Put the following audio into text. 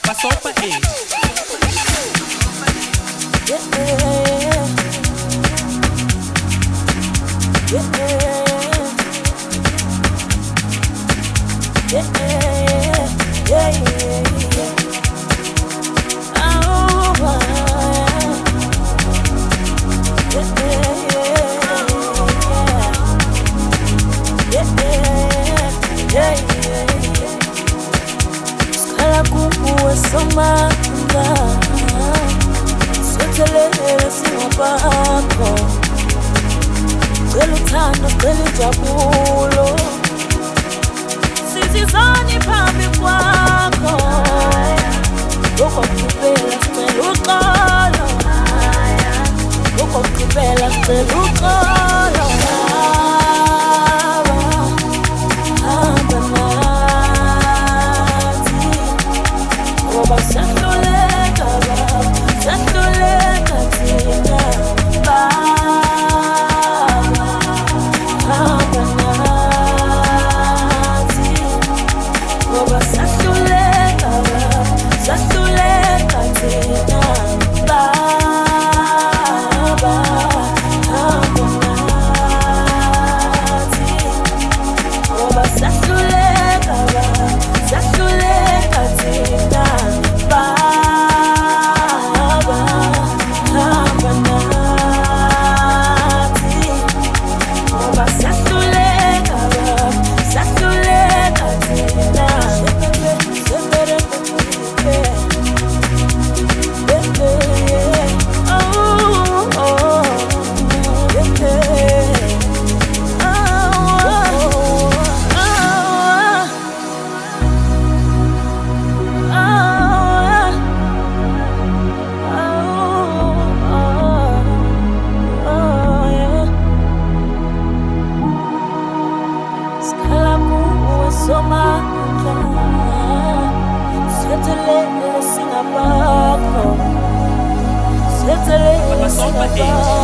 Pasopa Age. Somanga Swetelele singapakho Cela uthando, cela injabulo Sizizani phambi kwakho Ukugqibela sicela uxolo Ukugqibela sicela uxolo Hamba nathi Ngoba siyahluleka baba, siyahluleka thina baba. Hamba nathi ngoba siyahluleka baba, siyahluleka thina baba. Hamba nathi ngoba siyahluleka baba, siyahluleka thina baba. Hamba nathi ngoba siyahluleka baba, siyahluleka thina. Somanga Swetelele singapakho Swetelele Pasopa Age.